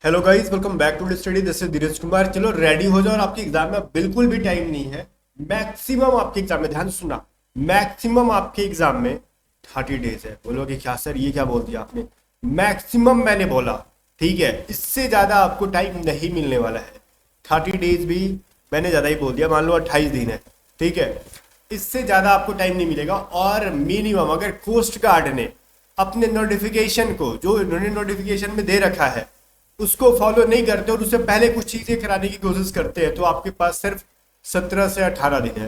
Hello guys, welcome back to study. This is Dheeraj Kumar. चलो ready हो जाओ और आपके एग्जाम में बिल्कुल भी टाइम नहीं है। मैक्सिमम आपके एग्जाम में, ध्यान से सुनना, मैक्सिमम आपके एग्जाम में 30 डेज है। बोलोगे क्या सर, ये क्या बोल दिया आपने? मैक्सिमम मैंने बोला, ठीक है? इससे ज्यादा आपको टाइम नहीं मिलने वाला है। 30 डेज भी मैंने ज्यादा ही बोल दिया, मान लो 28 दिन है, ठीक है? इससे ज्यादा आपको टाइम नहीं मिलेगा। और मिनिमम अगर कोस्ट गार्ड ने अपने नोटिफिकेशन को, जो उन्होंने नोटिफिकेशन में दे रखा है, उसको फॉलो नहीं करते और उससे पहले कुछ चीजें कराने की कोशिश करते हैं, तो आपके पास सिर्फ 17 से 18 दिन है।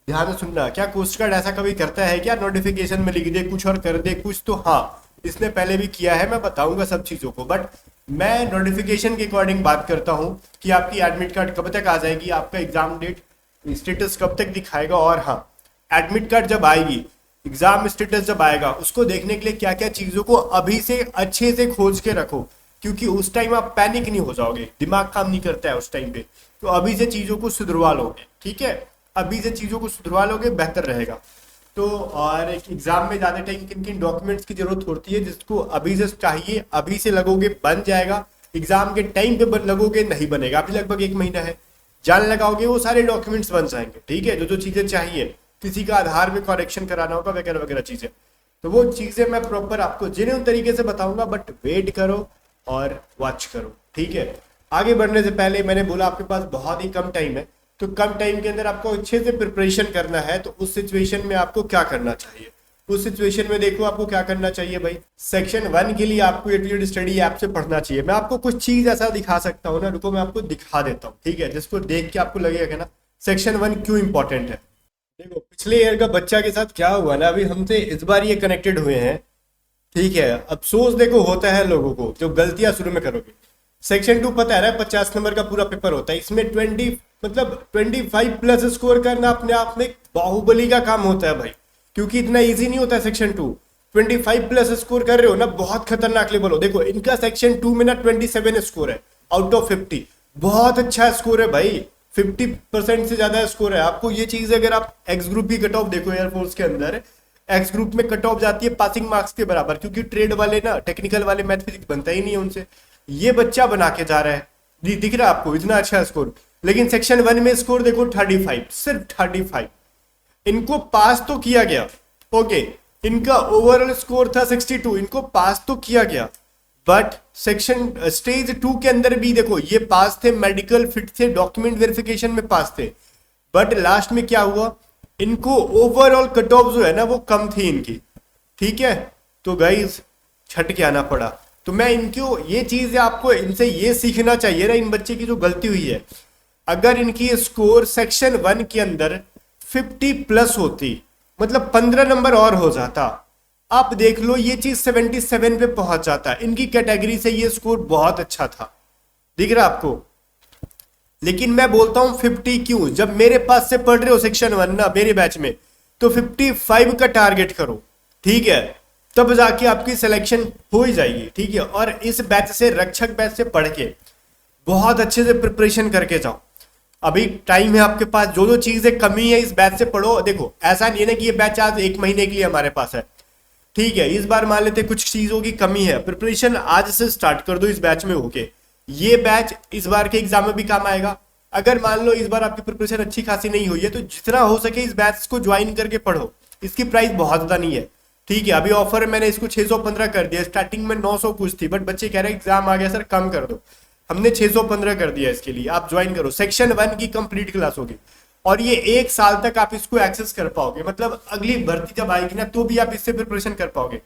ध्यान से सुनना, क्या कोस्ट गार्ड ऐसा कभी करता है क्या? नोटिफिकेशन में लिख दे कुछ और कर दे कुछ? तो हाँ, इसने पहले भी किया है, मैं बताऊंगा सब चीजों को। बट मैं नोटिफिकेशन के अकॉर्डिंग बात करता हूँ कि आपकी एडमिट कार्ड कब तक आ जाएगी, आपका एग्जाम डेट स्टेटस कब तक दिखाएगा। और हाँ, एडमिट कार्ड जब आएगी, एग्जाम स्टेटस जब आएगा, उसको देखने के लिए क्या क्या चीजों को अभी से अच्छे से खोज के रखो, क्योंकि उस टाइम आप पैनिक नहीं हो जाओगे, दिमाग काम नहीं करता है उस टाइम पे। तो अभी से चीजों को सुधरवा लोगे, ठीक है? अभी से चीजों को सुधरवा लोगे, बेहतर रहेगा। तो और एक एग्जाम में ज्यादा टाइम किन किन डॉक्यूमेंट्स की जरूरत होती है, जिसको अभी से चाहिए, अभी से लगोगे बन जाएगा। एग्जाम के टाइम पे लगोगे नहीं बनेगा, अभी लगभग 1 महीना है, जान लगाओगे वो सारे डॉक्यूमेंट्स बन जाएंगे, ठीक है? जो जो चीजें चाहिए, किसी का आधार में करेक्शन कराना होगा, वगैरह वगैरह चीजें, तो वो चीजें मैं प्रॉपर आपको जेन्युइन तरीके से बताऊंगा। बट वेट करो और वॉच करो, ठीक है? आगे बढ़ने से पहले मैंने बोला आपके पास बहुत ही कम टाइम है, तो कम टाइम के अंदर आपको अच्छे से प्रिपरेशन करना है। तो उस सिचुएशन में आपको क्या करना चाहिए? उस सिचुएशन में देखो आपको क्या करना चाहिए भाई। सेक्शन 1 के लिए आपको ए टू जेड स्टडी ऐप से पढ़ना चाहिए। मैं आपको कुछ चीज ऐसा दिखा सकता हूँ ना, रुको मैं आपको दिखा देता हूँ, ठीक है? जिसको देख के आपको लगेगा कि ना सेक्शन 1 क्यों इंपॉर्टेंट है। देखो, पिछले ईयर का बच्चा के साथ क्या हुआ ना, अभी हमसे इस बार ये कनेक्टेड हुए हैं, ठीक है? अफसोस देखो होता है लोगों को, जो गलतियां शुरू में करोगे। सेक्शन 2 पता है ना, 50 नंबर का पूरा पेपर होता है। इसमें 25 प्लस स्कोर करना अपने आप में बाहुबली का काम होता है भाई, क्योंकि इतना इजी नहीं होता है सेक्शन 2। 25 प्लस स्कोर कर रहे हो ना, बहुत खतरनाक लेवल हो। देखो इनका सेक्शन 2 में ना 27 स्कोर है आउट ऑफ 50, बहुत अच्छा स्कोर है भाई। 50% से ज्यादा स्कोर है। आपको ये चीज, अगर आप एक्स ग्रुप की कट ऑफ देखो एयरफोर्स के अंदर, एक्स ग्रुप में कट ऑफ जाती है पासिंग मार्क्स के बराबर, क्योंकि ट्रेड वाले ना, टेक्निकल वाले मैथ फिजिक्स बनता ही नहीं है उनसे। ये बच्चा बना के जा रहा है, दिख रहा है आपको इतना अच्छा स्कोर। लेकिन सेक्शन 1 में स्कोर देखो 35, सिर्फ 35। इनको पास तो किया गया, ओके, इनका ओवरऑल स्कोर था 62, इनको पास तो किया गया। बट सेक्शन स्टेज 2 के अंदर भी देखो ये पास थे, मेडिकल फिट थे, डॉक्यूमेंट वेरिफिकेशन में पास थे। बट लास्ट में क्या हुआ, इनको ओवरऑल कट ऑफ जो है ना वो कम थी इनकी, ठीक है? तो गाइस छट के आना पड़ा। तो मैं इनको ये चीज, आपको इनसे ये सीखना चाहिए ना, इन बच्चे की जो गलती हुई है, अगर इनकी स्कोर सेक्शन 1 के अंदर 50 प्लस होती, मतलब 15 नंबर और हो जाता, आप देख लो ये चीज 77 पे पहुंच जाता। इनकी कैटेगरी से ये स्कोर बहुत अच्छा था, दिख रहा आपको? लेकिन मैं बोलता हूं 50 क्यों? जब मेरे पास से पढ़ रहे हो सेक्शन 1 ना, मेरे बैच में, तो 55 का टारगेट करो, ठीक है? तब जाके आपकी सिलेक्शन हो ही जाएगी, ठीक है? और इस बैच से, रक्षक बैच से पढ़ के बहुत अच्छे से प्रिपरेशन करके जाओ। अभी टाइम है आपके पास, जो जो चीजें कमी है इस बैच से पढ़ो। देखो ऐसा नहीं है ना कि ये बैच आज 1 महीने के लिए हमारे पास है, ठीक है? इस बार मान लेते कुछ चीजों की कमी है, प्रिपरेशन आज से स्टार्ट कर दो इस बैच में होके। ये बैच इस बार के एग्जाम में भी काम आएगा। अगर मान लो इस बार आपकी प्रिपरेशन अच्छी खासी नहीं हुई है, तो जितना हो सके इस बैच को ज्वाइन करके पढ़ो। इसकी प्राइस बहुत ज्यादा नहीं है, ठीक है? अभी ऑफर मैंने इसको 615 कर दिया, स्टार्टिंग में 900 कुछ थी, बट बच्चे कह रहे हैं एग्जाम आ गया सर कम कर दो, हमने 615 कर दिया। इसके लिए आप ज्वाइन करो, सेक्शन 1 की कंप्लीट क्लास होगी, और ये 1 साल तक आप इसको एक्सेस कर पाओगे। मतलब अगली भर्ती जब आएगी ना, तो भी आप इससे प्रिपरेशन कर पाओगे।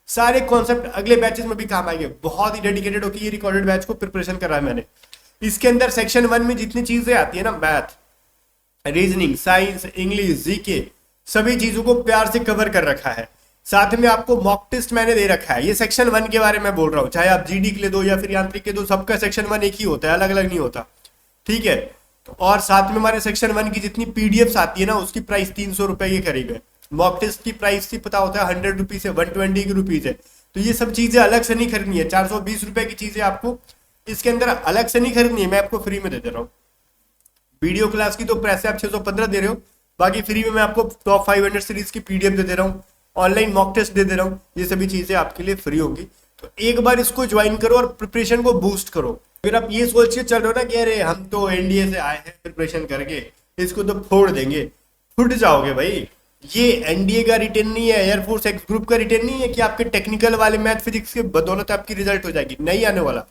सारे कॉन्सेप्ट अगले बैचेस में भी काम आएंगे। बहुत ही डेडिकेटेड होकर ये रिकॉर्डेड बैच को प्रिपरेशन करा है मैंने। इसके अंदर सेक्शन 1 में जितनी चीजें आती है ना, math, reasoning, science, English, GK, सभी चीजों को प्यार से कवर कर रखा है। साथ में आपको मॉक टेस्ट मैंने दे रखा है। ये सेक्शन 1 के बारे में बोल रहा हूँ, चाहे आप जीडी के लिए दो या फिर यांत्रिक के दो, सबका सेक्शन 1 एक ही होता है, अलग अलग नहीं होता, ठीक है? तो और साथ में हमारे सेक्शन 1 की जितनी पीडीएफ आती है ना, उसकी प्राइस 300 रुपए के करीब है। मॉक टेस्ट की प्राइस थी, पता होता है 100 रुपीज है, 120 रुपीज है। तो ये सब चीजें अलग से नहीं खरीदनी है। 420 रुपए की चीजें आपको इसके अंदर अलग से नहीं खरीदनी है, मैं आपको फ्री में दे दे रहा हूँ। वीडियो क्लास की तो पैसे आप 615 दे रहे हो, बाकी फ्री में मैं आपको टॉप 500 सीरीज की पीडीएफ दे दे रहा हूँ, ऑनलाइन मॉक टेस्ट दे दे रहा हूँ। ये सभी चीजें आपके लिए फ्री होंगी। तो एक बार इसको ज्वाइन करो और प्रिपरेशन को बूस्ट करो। अगर आप ये सोच के चल रहे हो ना कि अरे हम तो एनडीए से आए हैं प्रिपरेशन करके, इसको तो फोड़ देंगे, फुट जाओगे भाई। ये एनडीए का रिटेन नहीं है, एयरफोर्स एक्स ग्रुप का रिटेन नहीं है कि आपके टेक्निकल वाले मैथ फिजिक्स के बदौलत आपकी रिजल्ट हो जाएगी, नहीं आने वाला।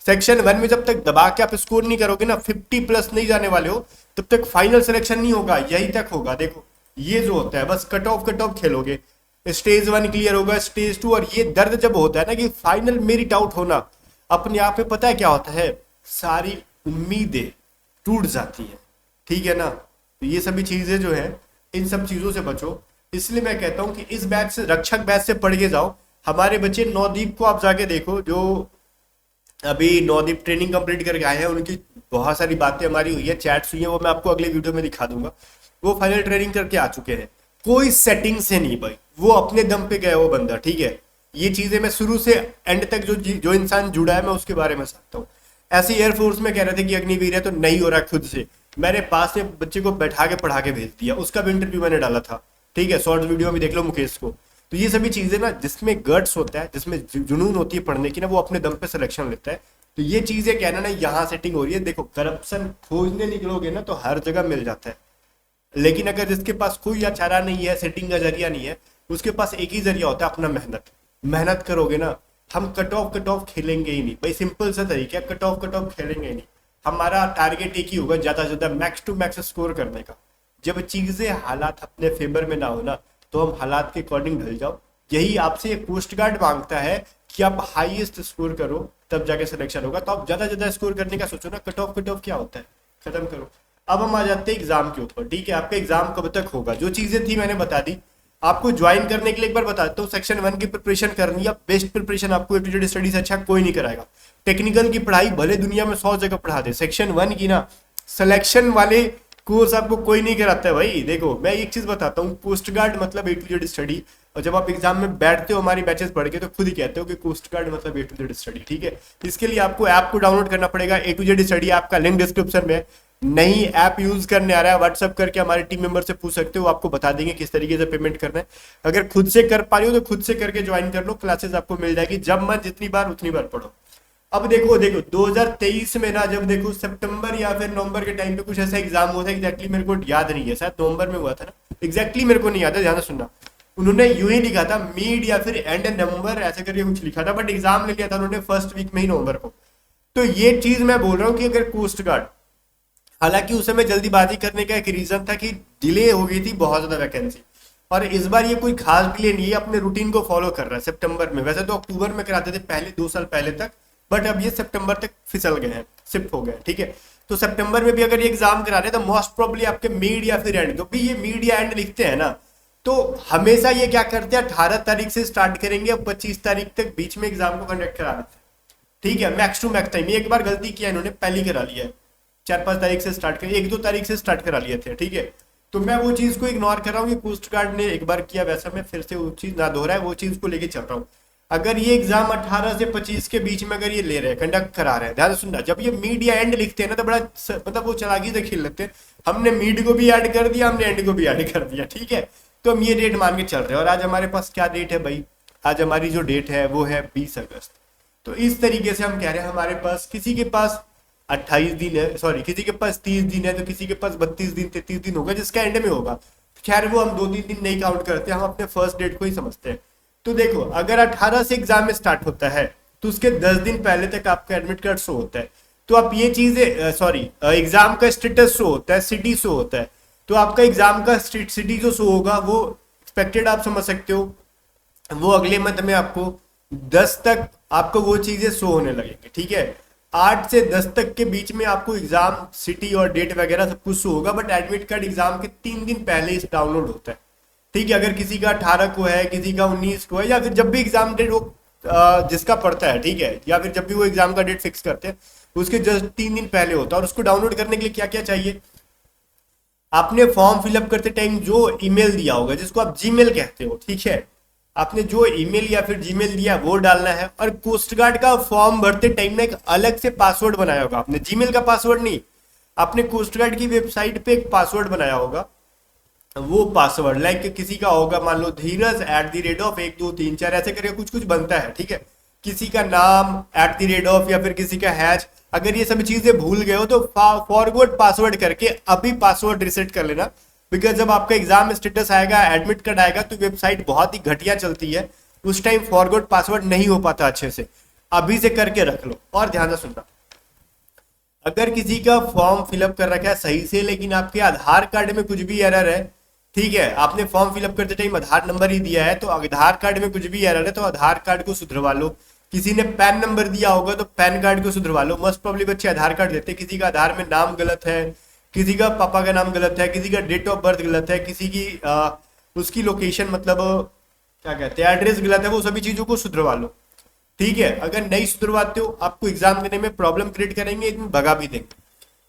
सेक्शन 1 में जब तक दबा के आप स्कोर नहीं करोगे ना, 50 प्लस नहीं जाने वाले हो, तब तक फाइनल सिलेक्शन नहीं होगा, यही तक होगा। देखो ये जो होता है बस कट ऑफ खेलोगे, स्टेज 1 क्लियर होगा, स्टेज 2, और ये दर्द जब होता है ना कि फाइनल मेरिट आउट होना, अपने आप में पता है क्या होता है, सारी उम्मीदें टूट जाती है, ठीक है ना। तो ये सभी चीजें जो है, इन सब चीजों से बचो। इसलिए मैं कहता हूं कि इस बैच से, रक्षक बैच से पढ़ के जाओ। हमारे बच्चे नवदीप को आप जाके देखो, जो अभी नवदीप ट्रेनिंग कंप्लीट करके आए हैं, उनकी बहुत सारी बातें हमारी हुई है, चैट्स हुई है, वो मैं आपको अगले वीडियो में दिखा दूंगा। वो फाइनल ट्रेनिंग करके आ चुके हैं, कोई सेटिंग से नहीं भाई, वो अपने दम पे गया वो बंदा, ठीक है। ये चीजें मैं शुरू से एंड तक जो इंसान जुड़ा है मैं उसके बारे में सकता हूँ। ऐसे एयरफोर्स में कह रहे थे कि अग्निवीर है तो नहीं हो रहा खुद से, मैंने पास में बच्चे को बैठा के पढ़ा के भेज दिया, उसका भी इंटरव्यू मैंने डाला था, ठीक है, शॉर्ट वीडियो में देख लो मुकेश को। तो ये सभी चीजें ना, जिसमें गट्स होता है, जिसमें जुनून होती है पढ़ने की ना, वो अपने दम पे सिलेक्शन लेता है। तो ये चीजें कहना ना यहाँ सेटिंग हो रही है, देखो करप्शन खोजने निकलोगे ना तो हर जगह मिल जाता है, लेकिन अगर जिसके पास कोई चारा नहीं है, सेटिंग का जरिया नहीं है, उसके पास एक ही जरिया होता है, अपना मेहनत करोगे ना। हम कट ऑफ खेलेंगे ही नहीं भाई, सिंपल सा तरीका, कट ऑफ खेलेंगे ही नहीं। हमारा टारगेट एक ही होगा, ज्यादा से ज्यादा मैक्स टू मैक्स स्कोर करने का। जब चीजें हालात अपने फेवर में ना हो ना, तो हम हालात के अकॉर्डिंग ढल जाओ। यही आपसे एक पोस्ट गार्ड मांगता है कि आप हाईएस्ट स्कोर करो, तब जाके सिलेक्शन होगा। तो आप ज्यादा स्कोर करने का सोचो ना, कट ऑफ क्या होता है, खत्म करो। अब हम आ जाते हैं एग्जाम के ऊपर, ठीक है। आपका एग्जाम कब तक होगा, जो चीजें थी मैंने बता दी। आपको ज्वाइन करने के लिए एक बार बताता हूँ, सेक्शन 1 की प्रिपरेशन करनी है, बेस्ट प्रिपरेशन आपको ए टू जेड स्टडी से अच्छा कोई नहीं कराएगा। टेक्निकल की पढ़ाई भले दुनिया में 100 जगह पढ़ा दे, सेक्शन 1 की ना सिलेक्शन वाले कोर्स आपको कोई नहीं कराता है भाई। देखो मैं एक चीज बताता हूँ, पोस्ट गार्ड मतलब ए टू जेड स्टडी, और जब आप एग्जाम में बैठते हो हमारी बैचेस पढ़ के तो खुद ही कहते हो कि पोस्ट गार्ड मतलब ए टू जेड स्टडी, ठीक है। इसके लिए आपको ऐप को डाउनलोड करना पड़ेगा, ए टू जेड स्टडी ऐप का लिंक डिस्क्रिप्शन में। नहीं ऐप यूज करने आ रहा है, व्हाट्सअप करके हमारे टीम मेंबर से पूछ सकते हो, आपको बता देंगे किस तरीके से पेमेंट करना है। अगर खुद से कर पा रही हो तो खुद से करके ज्वाइन कर लो, क्लासेस आपको मिल जाएगी, जब मन जितनी बार उतनी बार पढ़ो। अब देखो 2023 में ना, जब देखो सितंबर या फिर नवंबर के टाइम पे कुछ ऐसा एग्जाम हुआ था, एग्जैक्टली मेरे को याद नहीं है, शायद नवंबर में हुआ था ना, एग्जैक्टली मेरे को नहीं याद है, ध्यान से सुनना। उन्होंने यूं ही लिखा था मिड या फिर एंड नवंबर ऐसे करके कुछ लिखा था, बट एग्जाम ले लिया था उन्होंने फर्स्ट वीक में ही नवंबर को। तो ये चीज मैं बोल रहा हूँ कि अगर कोस्ट गार्ड, हालांकि उस समय जल्दीबाजी करने का एक रीजन था कि डिले हो गई थी बहुत ज्यादा वैकेंसी, और इस बार ये कोई खास डिले नहीं है, अपने रूटीन को फॉलो कर रहा है। सितंबर में, वैसे तो अक्टूबर में कराते थे पहले 2 साल पहले तक, बट अब ये सितंबर तक फिसल गए हैं, शिफ्ट हो गए, ठीक है। तो सितंबर में भी अगर ये एग्जाम करा रहे हैं तो मोस्ट प्रोबेबली आपके मिड या फिर एंड, तो भी ये मिड या एंड लिखते हैं ना, तो हमेशा ये क्या करते हैं 18 तारीख से स्टार्ट करेंगे, अब 25 तारीख तक बीच में एग्जाम को कंडक्ट करा देते हैं, ठीक है, मैक्स टू मैक्स टाइम। ये एक बार गलती किया इन्होंने, पहले करा लिया है, 4-5 तारीख से स्टार्ट कर, 1-2 तारीख से स्टार्ट करा लिए थे, ठीक है। तो मैं वो चीज को इग्नोर कर रहा हूँ कि कोस्ट गार्ड ने एक बार किया वैसा, मैं फिर से वो चीज ना दोहराए, वो चीज को लेके चल रहा हूँ। अगर ये एग्जाम 18 से 25 के बीच में अगर ये ले रहे हैं, कंडक्ट करा रहे हैं, ध्यान से सुनना, जब ये मीड या एंड लिखते हैं ना तो बड़ा मतलब वो चालाकी से खेल लेते हैं, हमने मीड को भी ऐड कर दिया, हमने एंड को भी ऐड कर दिया, ठीक है। तो हम ये डेट मान के चल रहे हैं, और आज हमारे पास क्या डेट है भाई, आज हमारी जो डेट है वो है 20 अगस्त। तो इस तरीके से हम कह रहे हैं हमारे पास, किसी के पास 28 दिन है, सॉरी किसी के पास 30 दिन है, तो किसी के पास 32 दिन 33 दिन होगा जिसका एंड में होगा। खैर वो हम 2-3 दिन नहीं काउंट करते, हम अपने फर्स्ट डेट को ही समझते हैं। तो देखो अगर 18 से एग्जाम में स्टार्ट होता है तो उसके 10 दिन पहले तक आपका एडमिट कार्ड शो होता है। तो आप ये चीजें, सॉरी एग्जाम का स्टेटस शो होता है, सिटी शो होता है, तो आपका एग्जाम का सिटी जो शो होगा वो एक्सपेक्टेड आप समझ सकते हो, वो अगले मंथ में आपको 10 तक आपको वो चीजें शो होने लगेंगी, ठीक है। 8 से 10 तक के बीच में आपको एग्जाम सिटी और डेट वगैरह सब कुछ शो होगा, बट एडमिट कार्ड एग्जाम के 3 दिन पहले ही डाउनलोड होता है, ठीक है। अगर किसी का 18 को है, किसी का 19 को है, या फिर जब भी एग्जाम डेट वो जिसका पड़ता है, ठीक है, या फिर जब भी वो एग्जाम का डेट फिक्स करते हैं उसके जस्ट 3 दिन पहले होता है। और उसको डाउनलोड करने के लिए क्या क्या चाहिए, आपने फॉर्म फिलअप करते टाइम जो ईमेल दिया होगा, जिसको आप जीमेल कहते हो, ठीक है, आपने जो ईमेल या फिर जीमेल दिया वो डालना है। और कोस्ट गार्ड का फॉर्म भरते टाइम में एक अलग से पासवर्ड बनाया होगा आपने, जीमेल का पासवर्ड नहीं, आपने कोस्ट गार्ड की वेबसाइट पे एक पासवर्ड बनाया होगा। वो पासवर्ड लाइक किसी का होगा, मान लो धीरज @1 2 3 4 ऐसे करके कुछ कुछ बनता है, ठीक है। किसी का नाम @, या फिर किसी का हैश, अगर ये सभी चीजें भूल गए हो तो फॉरवर्ड पासवर्ड करके अभी पासवर्ड रिसेट कर लेना। बिकॉज जब आपका एग्जाम स्टेटस आएगा, एडमिट कार्ड आएगा, तो वेबसाइट बहुत ही घटिया चलती है, उस टाइम फॉरवर्ड पासवर्ड नहीं हो पाता अच्छे से। अभी से करके रख लो। और ध्यान से सुनना, अगर किसी का फॉर्म फिलअप कर रखा है सही से, लेकिन आपके आधार कार्ड में कुछ भी एरर है, ठीक है, आपने फॉर्म फिलअप करते टाइम आधार नंबर ही दिया है, तो आधार कार्ड में कुछ भी एरर है तो आधार कार्ड को सुधरवा लो। किसी ने पैन नंबर दिया होगा तो पैन कार्ड को सुधरवा लो। मोस्ट प्रॉब्ली बच्चे आधार कार्ड देते हैं, किसी का आधार में नाम गलत है, किसी का पापा का नाम गलत है, किसी का डेट ऑफ बर्थ गलत है, किसी की उसकी लोकेशन मतलब क्या कहते हैं एड्रेस गलत है, वो सभी चीजों को सुधरवा लो। ठीक है, अगर नहीं सुधरवाते हो आपको एग्जाम देने में प्रॉब्लम क्रिएट करेंगे, इनमें भगा भी देंगे।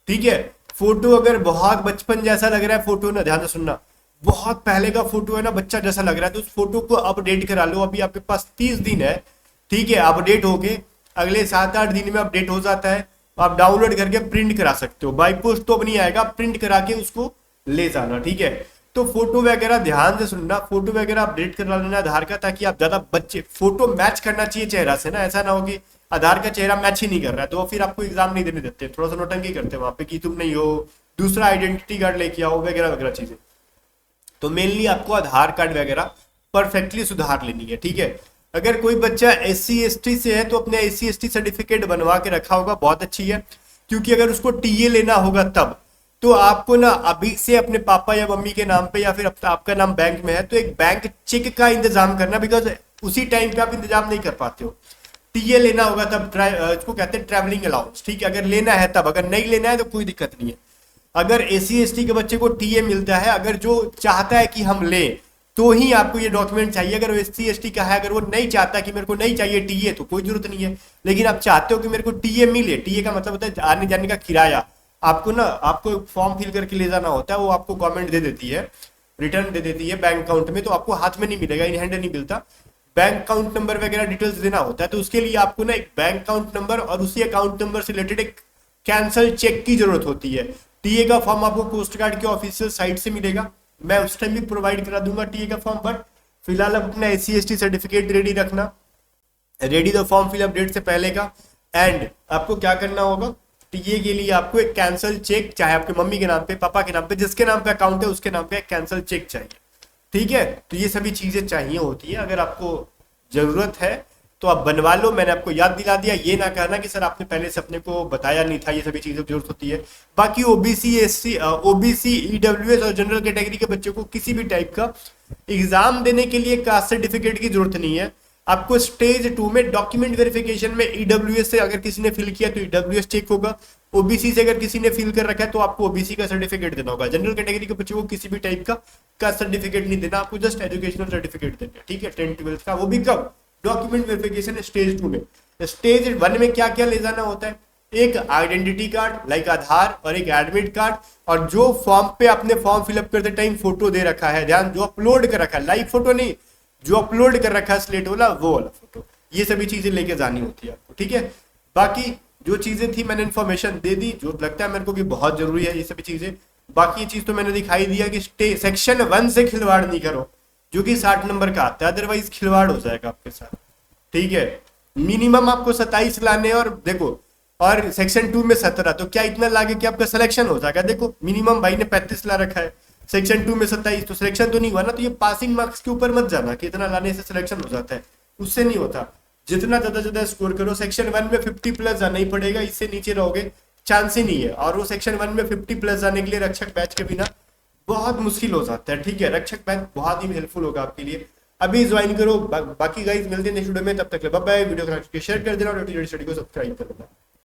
ठीक है, फोटो अगर बहुत बचपन जैसा लग रहा है फोटो ना, ध्यान से सुनना, बहुत पहले का फोटो है ना, बच्चा जैसा लग रहा है, तो उस फोटो को अपडेट करा लो। अभी आपके पास 30 दिन है, ठीक है, अपडेट होके अगले 7-8 दिन में अपडेट हो जाता है, आप डाउनलोड करके प्रिंट करा सकते हो। बाई पोस्ट तो अब नहीं आएगा, प्रिंट करा के उसको ले जाना। ठीक है, तो फोटो वगैरह ध्यान से सुनना, फोटो वगैरह अपडेट करा लेना आधार का, ताकि आप ज्यादा बच्चे, फोटो मैच करना चाहिए चेहरा से ना, ऐसा ना हो कि आधार का चेहरा मैच ही नहीं कर रहा है तो फिर आपको एग्जाम नहीं देने देते, थोड़ा सा नोटंकी करते हैं वहां पे कि तुम नहीं हो, दूसरा आइडेंटिटी कार्ड लेके आओ वगैरह वगैरह चीजें। तो मेनली आपको आधार कार्ड वगैरह परफेक्टली सुधार लेनी है। ठीक है, अगर कोई बच्चा SC/ST से है तो अपने SC/ST सर्टिफिकेट बनवा के रखा होगा, बहुत अच्छी है, क्योंकि अगर उसको TA लेना होगा तब तो आपको ना अभी से अपने पापा या मम्मी के नाम पे, या फिर आपका नाम बैंक में है तो एक बैंक चेक का इंतजाम करना, बिकॉज उसी टाइम पे आप इंतजाम नहीं कर पाते हो। TA लेना होगा तब, इसको कहते हैं ट्रैवलिंग अलाउंस। ठीक है, अगर लेना है तब, अगर नहीं लेना है तो कोई दिक्कत नहीं है। अगर SC/ST के बच्चे को TA मिलता है, अगर जो चाहता है कि हम लें तो ही आपको ये डॉक्यूमेंट चाहिए। अगर वो SC/ST का है, अगर वो नहीं चाहता कि मेरे को नहीं चाहिए TA, तो कोई जरूरत नहीं है। लेकिन आप चाहते हो कि मेरे को TA मिले, TA का मतलब होता है आने जाने का किराया, आपको ना, आपको फॉर्म फिल करके ले जाना होता है, वो आपको गवर्नमेंट दे देती है, रिटर्न दे देती है बैंक अकाउंट में, तो आपको हाथ में नहीं मिलेगा, इन हैंड नहीं मिलता। बैंक अकाउंट नंबर वगैरह डिटेल्स देना होता है, तो उसके लिए आपको ना एक बैंक अकाउंट नंबर और उसी अकाउंट नंबर से रिलेटेड एक कैंसल चेक की जरूरत होती है। TA का फॉर्म आपको कोस्ट गार्ड के ऑफिशियल साइट से मिलेगा, मैं उस टाइम भी प्रोवाइड करा दूंगा TA का फॉर्म, बट फिलहाल आप अपना SC/ST सर्टिफिकेट रेडी रखना, ready the form fill up date से पहले का। एंड आपको क्या करना होगा, TA के लिए आपको एक कैंसल चेक, चाहे आपके मम्मी के नाम पे, पापा के नाम पे, जिसके नाम पे अकाउंट है उसके नाम पे एक कैंसल चेक चाहिए। ठीक है, तो ये सभी चीजें चाहिए होती है, अगर आपको जरूरत है तो आप बनवा लो। मैंने आपको याद दिला दिया, ये ना कहना कि सर आपने पहले से अपने को बताया नहीं था, ये सभी चीजें जरूरत होती है। बाकी OBC SC OBC EWS और जनरल कैटेगरी के बच्चों को किसी भी टाइप का एग्जाम देने के लिए कास्ट सर्टिफिकेट की जरूरत नहीं है। आपको स्टेज 2 में डॉक्यूमेंट वेरिफिकेशन में EWS से अगर किसी ने फिल किया तो EWS चेक होगा, OBC से अगर किसी ने फिल कर रखा है तो आपको OBC का सर्टिफिकेट देना होगा। जनरल कैटेगरी के बच्चों को किसी भी टाइप का सर्टिफिकेट नहीं देना, आपको जस्ट एजुकेशनल सर्टिफिकेट देना है। ठीक है, 10th-12th का, वो भी कब, डॉक्यूमेंट वेरिफिकेशन स्टेज 2 में। स्टेज 1 में क्या क्या ले जाना होता है, एक आइडेंटिटी कार्ड लाइक आधार और एक एडमिट कार्ड, और जो फॉर्म पे आपने फॉर्म फिलअप करते टाइम फोटो दे रखा है, ध्यान, जो अपलोड कर रखा है, लाइव फोटो नहीं, जो अपलोड कर रखा है स्लेट वाला, वो वाला फोटो, ये सभी चीजें लेके जानी होती है आपको। ठीक है, बाकी जो चीजें थी मैंने इन्फॉर्मेशन दे दी, जो लगता है मेरे को कि बहुत जरूरी है ये सभी चीजें। बाकी ये चीज तो मैंने दिखाई दिया कि सेक्शन 1 से खिलवाड़ नहीं करो, जो कि 60 नंबर का आता है, अदरवाइज खिलवाड़ हो जाएगा आपके साथ। ठीक है, मिनिमम आपको 27 लाने, और देखो, और सेक्शन 2 में 17, तो क्या इतना लागे कि आपका सिलेक्शन हो जाएगा। देखो मिनिमम भाई ने 35 ला रखा है, सेक्शन 2 में 27, तो सिलेक्शन तो नहीं हुआ ना। तो ये पासिंग मार्क्स के ऊपर मत जाना कि इतना लाने से सिलेक्शन हो जाता है, उससे नहीं होता। जितना ज्यादा स्कोर करो, सेक्शन 1 में 50+ जाना ही पड़ेगा, इससे नीचे रहोगे चांस ही नहीं है। और वो सेक्शन 1 में 50+ जाने के लिए रक्षक बैच के बिना बहुत मुश्किल हो जाता है। ठीक है, रक्षक बैच बहुत ही हेल्पफुल होगा आपके लिए, अभी ज्वाइन करो। बाकी गाइस मिलते हैं नेक्स्ट वीडियो में, तब तक बाय बाय। वीडियो को शेयर कर देना और स्टडी को सब्सक्राइब कर देना।